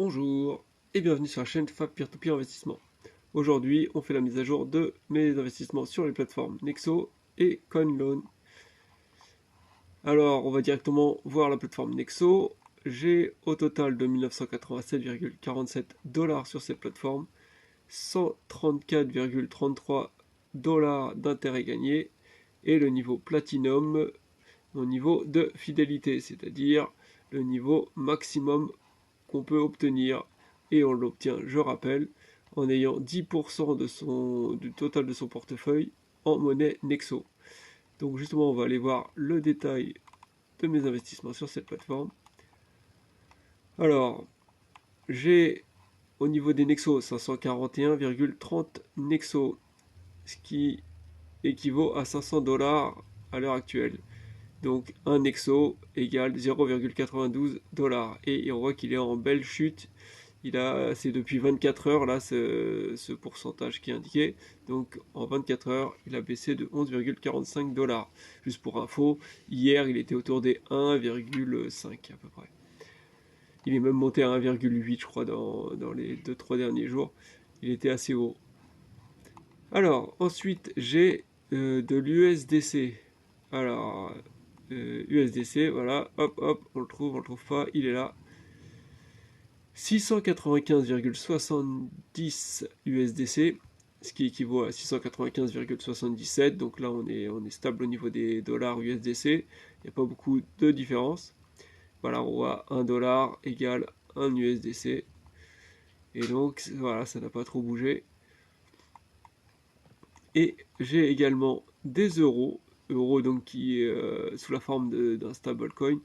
Bonjour et bienvenue sur la chaîne Fab Peer-to-Peer Investissement. Aujourd'hui, on fait la mise à jour de mes investissements sur les plateformes Nexo et CoinLoan. Alors, on va directement voir la plateforme Nexo. J'ai au total de 1987,47 $ sur cette plateforme, 134,33 $ d'intérêt gagné et le niveau Platinum, mon niveau de fidélité, c'est-à-dire le niveau maximum qu'on peut obtenir, et on l'obtient, je rappelle, en ayant 10% du total de son portefeuille en monnaie Nexo. Donc justement, on va aller voir le détail de mes investissements sur cette plateforme. Alors, j'ai au niveau des Nexo 541,30 Nexo, ce qui équivaut à 500 $ à l'heure actuelle. Donc un Nexo égale 0,92 $. Et on voit qu'il est en belle chute. C'est depuis 24 heures là ce pourcentage qui est indiqué. Donc en 24 heures, il a baissé de 11,45 $. Juste pour info, hier il était autour des 1,5 à peu près. Il est même monté à 1,8 je crois dans les 2-3 derniers jours. Il était assez haut. Alors ensuite j'ai de l'USDC. Alors USDC, voilà, hop, on le trouve pas, il est là. 695,70 USDC, ce qui équivaut à 695,77. Donc là, on est stable au niveau des dollars USDC. Il n'y a pas beaucoup de différence. Voilà, on voit 1 dollar égale 1 USDC. Et donc, voilà, ça n'a pas trop bougé. Et j'ai également des euros donc qui est sous la forme d'un stablecoin.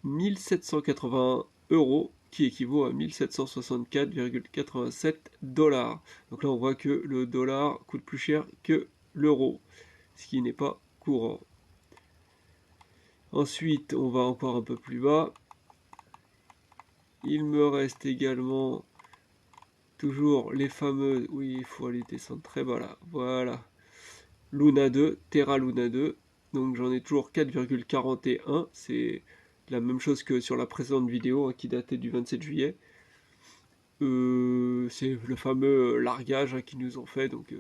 1781 € qui équivaut à 1764,87 $. Donc là on voit que le dollar coûte plus cher que l'euro, ce qui n'est pas courant. Ensuite on va encore un peu plus bas. Il me reste également toujours les fameux, oui il faut aller descendre très bas là, voilà, Luna 2, Terra Luna 2. Donc j'en ai toujours 4,41, c'est la même chose que sur la précédente vidéo qui datait du 27 juillet. C'est le fameux largage qu'ils nous ont fait, donc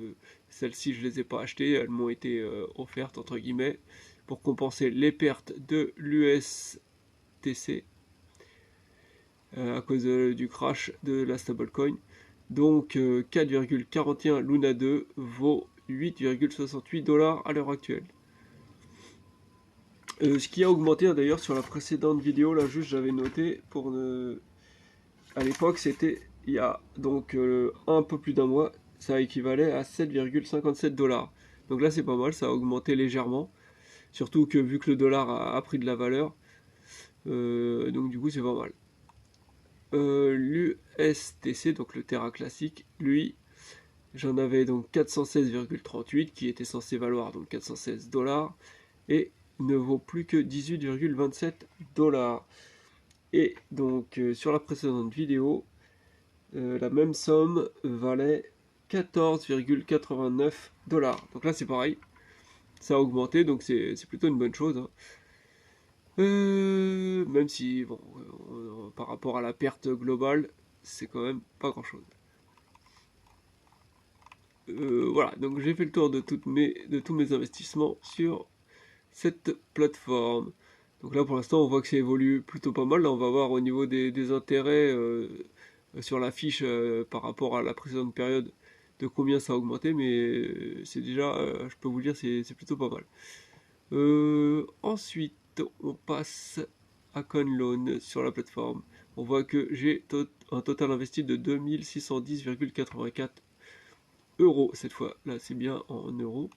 celles-ci je les ai pas achetées, elles m'ont été offertes entre guillemets pour compenser les pertes de l'USTC à cause du crash de la stablecoin. Donc 4,41 Luna 2 vaut 8,68 $ à l'heure actuelle. Ce qui a augmenté d'ailleurs sur la précédente vidéo, là juste j'avais noté pour à l'époque c'était il y a donc un peu plus d'un mois, ça équivalait à 7,57 $. Donc là c'est pas mal, ça a augmenté légèrement, surtout que vu que le dollar a pris de la valeur, donc du coup c'est pas mal. L'USTC, donc le Terra classique, lui, j'en avais donc 416,38 qui était censé valoir donc 416 $, et ne vaut plus que 18,27 $. Et donc sur la précédente vidéo, la même somme valait 14,89 $. Donc là c'est pareil, ça a augmenté, donc c'est plutôt une bonne chose, hein. Même si, bon, par rapport à la perte globale, c'est quand même pas grand chose. Voilà, donc j'ai fait le tour de tous mes investissements sur cette plateforme. Donc là pour l'instant on voit que ça évolue plutôt pas mal. Là on va voir au niveau des intérêts sur la fiche par rapport à la précédente période de combien ça a augmenté, mais c'est déjà, je peux vous dire, c'est plutôt pas mal. Ensuite on passe à CoinLoan sur la plateforme. On voit que j'ai un total investi de 2610,84 € cette fois. Là c'est bien en euros.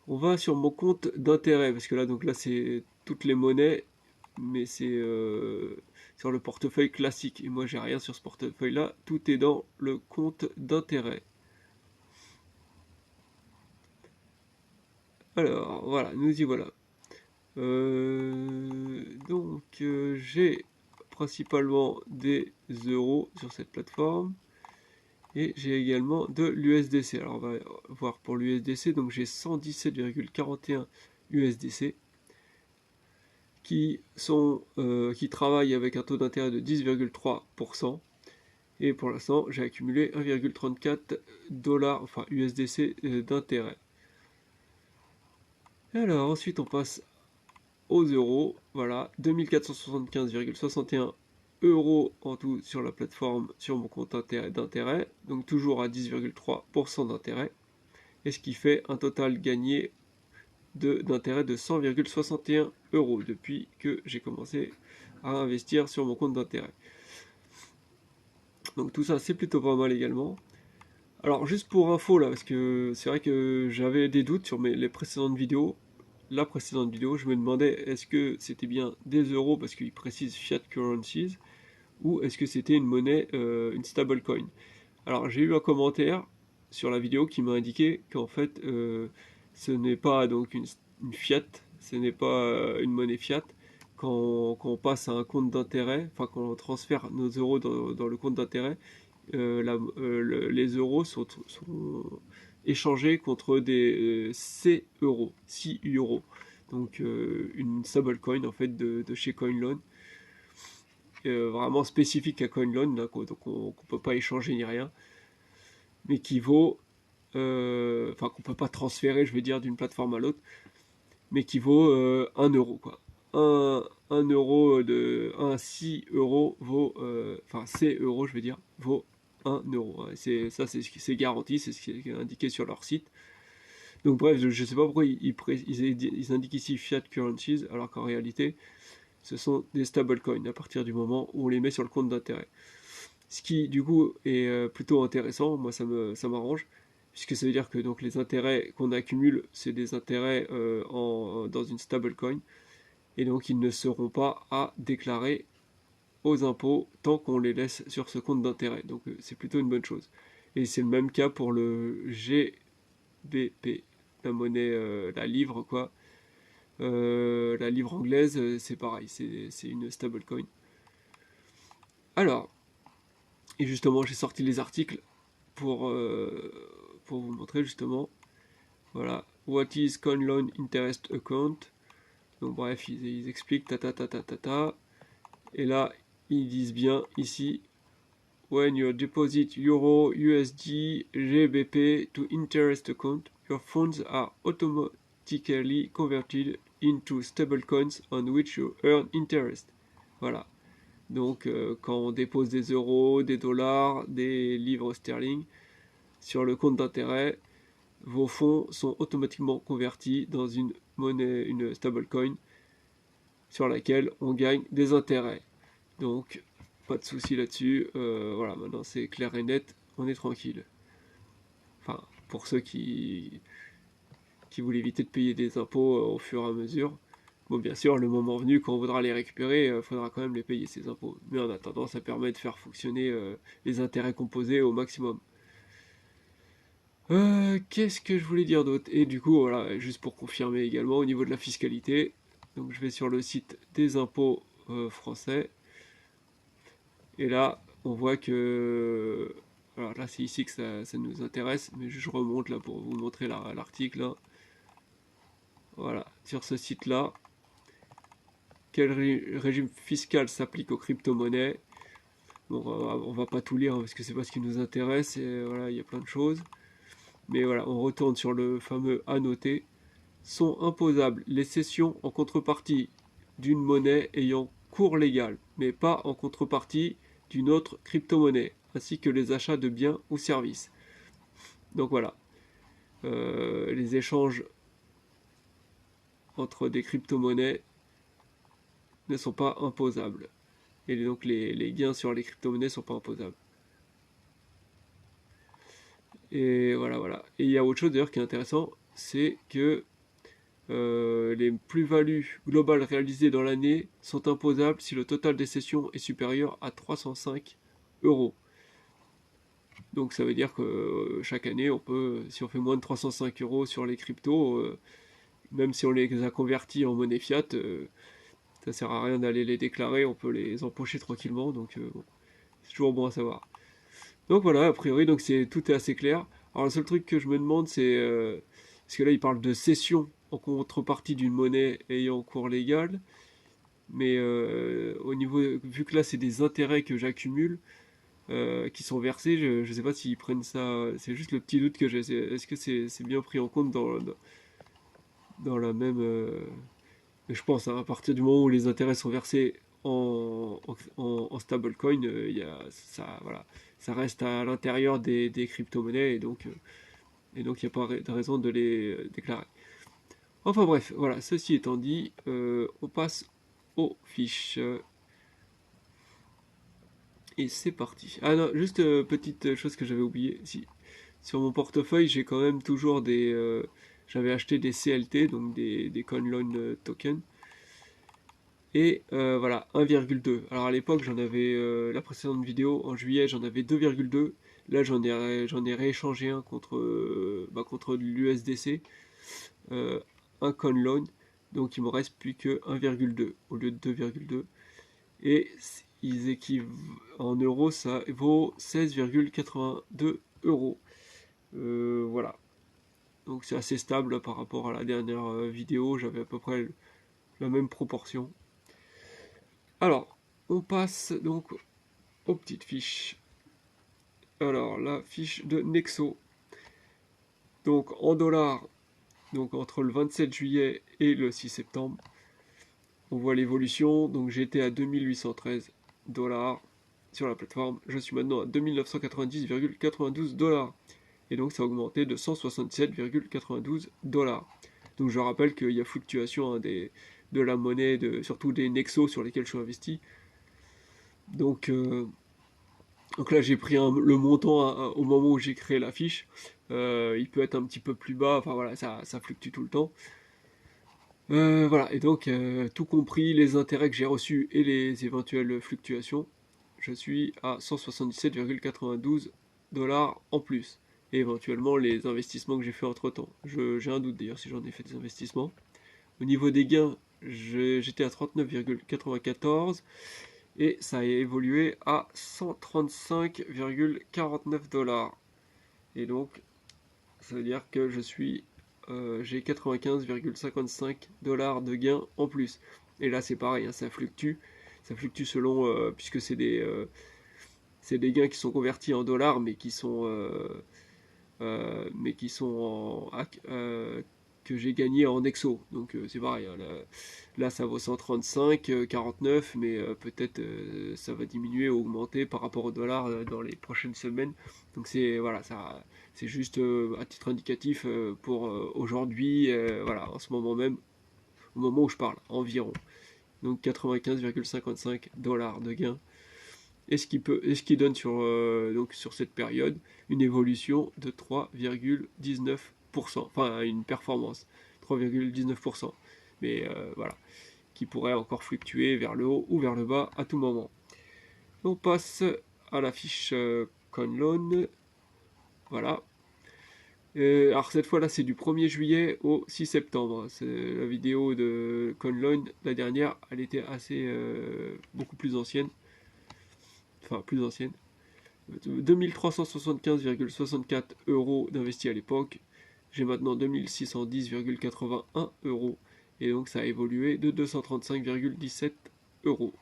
On va sur mon compte d'intérêt, parce que là, donc là, c'est toutes les monnaies, mais c'est sur le portefeuille classique. Et moi, j'ai rien sur ce portefeuille-là. Tout est dans le compte d'intérêt. Alors, voilà, nous y voilà. J'ai principalement des euros sur cette plateforme. Et j'ai également de l'USDC. Alors, on va voir pour l'USDC. Donc, j'ai 117,41 USDC. qui travaillent avec un taux d'intérêt de 10,3%. Et pour l'instant, j'ai accumulé 1,34 $, enfin USDC d'intérêt. Alors ensuite, on passe aux euros. Voilà, 2475,61 € en tout sur la plateforme, sur mon compte d'intérêt. Donc toujours à 10,3% d'intérêt. Et ce qui fait un total gagné d'intérêt de 100,61 € depuis que j'ai commencé à investir sur mon compte d'intérêt. Donc tout ça, c'est plutôt pas mal également. Alors juste pour info là, parce que c'est vrai que j'avais des doutes sur les précédentes vidéos. La précédente vidéo, je me demandais est-ce que c'était bien des euros parce qu'il précise fiat currencies ou est-ce que c'était une monnaie, une stablecoin. Alors j'ai eu un commentaire sur la vidéo qui m'a indiqué qu'en fait ce n'est pas donc une fiat, ce n'est pas une monnaie fiat. Quand on passe à un compte d'intérêt, enfin quand on transfère nos euros dans le compte d'intérêt, les euros sont échangés contre des C-euros, 6 euros. Donc une stablecoin en fait de chez CoinLoan. Vraiment spécifique à CoinLoan, donc on ne peut pas échanger ni rien, mais qui vaut, enfin qu'on ne peut pas transférer, je veux dire, d'une plateforme à l'autre, mais qui vaut 1 euro, quoi. 1 euro de 6 euros vaut, enfin C euros, je veux dire, vaut 1 euro. C'est garanti, c'est ce qui est indiqué sur leur site. Donc bref, je ne sais pas pourquoi ils indiquent ici fiat currencies, alors qu'en réalité, ce sont des stablecoins à partir du moment où on les met sur le compte d'intérêt. Ce qui du coup est plutôt intéressant, moi ça m'arrange, puisque ça veut dire que donc les intérêts qu'on accumule, c'est des intérêts dans une stablecoin, et donc ils ne seront pas à déclarer aux impôts tant qu'on les laisse sur ce compte d'intérêt. Donc c'est plutôt une bonne chose. Et c'est le même cas pour le GBP, la monnaie, la livre quoi. La livre anglaise, c'est pareil, c'est une stablecoin. Alors, et justement, j'ai sorti les articles pour vous montrer justement. Voilà, what is CoinLoan Interest Account. Donc bref, ils expliquent ta. Et là, ils disent bien ici, when you deposit euro, USD, GBP to interest account, your funds are automatically converted into stablecoins on which you earn interest. Voilà. Donc quand on dépose des euros, des dollars, des livres sterling sur le compte d'intérêt, vos fonds sont automatiquement convertis dans une monnaie, une stablecoin sur laquelle on gagne des intérêts. Donc pas de souci là-dessus. Voilà, maintenant c'est clair et net, on est tranquille. Enfin, pour ceux qui voulaient éviter de payer des impôts au fur et à mesure. Bon, bien sûr, le moment venu, quand on voudra les récupérer, il faudra quand même les payer, ces impôts. Mais en attendant, ça permet de faire fonctionner les intérêts composés au maximum. Qu'est-ce que je voulais dire d'autre? Et du coup, voilà, juste pour confirmer également, au niveau de la fiscalité, donc je vais sur le site des impôts français. Et là, on voit que... Alors là, c'est ici que ça nous intéresse, mais je remonte là pour vous montrer l'article. Là. Voilà, sur ce site-là, quel régime fiscal s'applique aux crypto-monnaies? Bon, on va pas tout lire hein, parce que c'est pas ce qui nous intéresse, et voilà, il y a plein de choses. Mais voilà, on retourne sur le fameux annoté. Sont imposables les cessions en contrepartie d'une monnaie ayant cours légal, mais pas en contrepartie d'une autre crypto-monnaie, ainsi que les achats de biens ou services. Donc voilà, les échanges entre des crypto-monnaies ne sont pas imposables. Et donc les gains sur les crypto-monnaies ne sont pas imposables. Et voilà. Et il y a autre chose d'ailleurs qui est intéressant, c'est que les plus-values globales réalisées dans l'année sont imposables si le total des cessions est supérieur à 305 euros. Donc ça veut dire que chaque année, si on fait moins de 305 euros sur les cryptos, même si on les a convertis en monnaie fiat, ça sert à rien d'aller les déclarer, on peut les empocher tranquillement, donc bon, c'est toujours bon à savoir. Donc voilà, a priori, donc tout est assez clair. Alors le seul truc que je me demande, c'est parce que là il parle de cession en contrepartie d'une monnaie ayant cours légal. Mais au niveau, vu que là c'est des intérêts que j'accumule, qui sont versés, je ne sais pas s'ils prennent ça. C'est juste le petit doute que j'ai. Est-ce que c'est bien pris en compte dans la même. Mais je pense, hein, à partir du moment où les intérêts sont versés en stablecoin, ça, voilà, ça reste à l'intérieur des crypto-monnaies et donc il n'y a pas de raison de les déclarer. Enfin bref, voilà, ceci étant dit, on passe aux fiches. Et c'est parti. Ah non, juste petite chose que j'avais oublié. Si, sur mon portefeuille, j'ai quand même toujours des. J'avais acheté des CLT, donc des Coin Loan Token. Et voilà, 1,2. Alors à l'époque, j'en avais. La précédente vidéo, en juillet, j'en avais 2,2. Là, j'en ai rééchangé un contre de l'USDC. Un Coin Loan. Donc il me reste plus que 1,2 au lieu de 2,2. Et ils équivalent en euros, ça vaut 16,82 euros. Voilà. Donc c'est assez stable par rapport à la dernière vidéo, j'avais à peu près la même proportion. Alors, on passe donc aux petites fiches. Alors, la fiche de Nexo. Donc en dollars, donc entre le 27 juillet et le 6 septembre, on voit l'évolution. Donc j'étais à 2813 dollars sur la plateforme. Je suis maintenant à 2990,92 dollars. Et donc ça a augmenté de 167,92 dollars. Donc je rappelle qu'il y a fluctuation de la monnaie, surtout des Nexos sur lesquels je suis investi. Donc, donc là j'ai pris le montant au moment où j'ai créé la fiche. Il peut être un petit peu plus bas, enfin voilà, ça fluctue tout le temps. Voilà, et donc tout compris, les intérêts que j'ai reçus et les éventuelles fluctuations, je suis à 177,92 dollars en plus. Et éventuellement les investissements que j'ai fait entre temps. J'ai un doute d'ailleurs si j'en ai fait des investissements. Au niveau des gains, j'étais à 39,94 et ça a évolué à 135,49 dollars. Et donc, ça veut dire que j'ai 95,55 dollars de gains en plus. Et là, c'est pareil, hein, ça fluctue. Ça fluctue selon, puisque c'est des gains qui sont convertis en dollars, mais qui sont que j'ai gagné en exo. Donc c'est pareil, hein, là ça vaut 135, 49, mais peut-être ça va diminuer ou augmenter par rapport au dollar dans les prochaines semaines. Donc c'est voilà, c'est juste à titre indicatif pour aujourd'hui, voilà, en ce moment même, au moment où je parle, environ. Donc 95,55 dollars de gain et ce qui donne donc sur cette période une évolution de 3,19%, enfin une performance 3,19%, mais voilà, qui pourrait encore fluctuer vers le haut ou vers le bas à tout moment. On passe à la fiche CoinLoan, voilà. Alors cette fois là c'est du 1er juillet au 6 septembre, c'est la vidéo de CoinLoan, la dernière elle était assez beaucoup plus ancienne, enfin plus ancienne. 2375,64 euros d'investis à l'époque. J'ai maintenant 2610,81 euros. Et donc ça a évolué de 235,17 euros.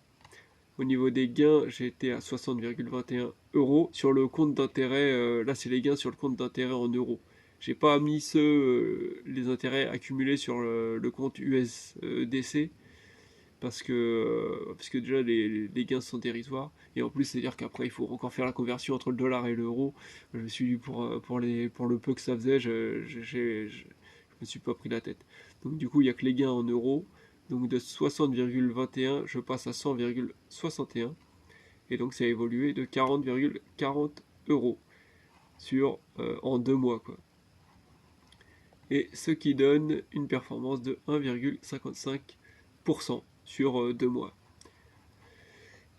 Au niveau des gains, j'ai été à 60,21 euros. Sur le compte d'intérêt, là c'est les gains sur le compte d'intérêt en euros. J'ai pas mis les intérêts accumulés sur le compte USDC parce que déjà les gains sont dérisoires et en plus c'est à dire qu'après il faut encore faire la conversion entre le dollar et l'euro. Je me suis dit pour le peu que ça faisait, je me suis pas pris la tête. Donc du coup il y a que les gains en euros. Donc de 60,21 je passe à 100,61 et donc ça a évolué de 40,40 euros en 2 mois quoi. Et ce qui donne une performance de 1,55% sur 2 mois.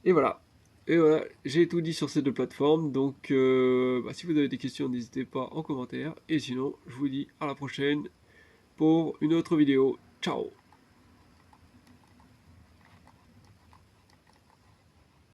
Et voilà. Et voilà, j'ai tout dit sur ces deux plateformes. Donc, si vous avez des questions, n'hésitez pas en commentaire. Et sinon, je vous dis à la prochaine pour une autre vidéo. Ciao!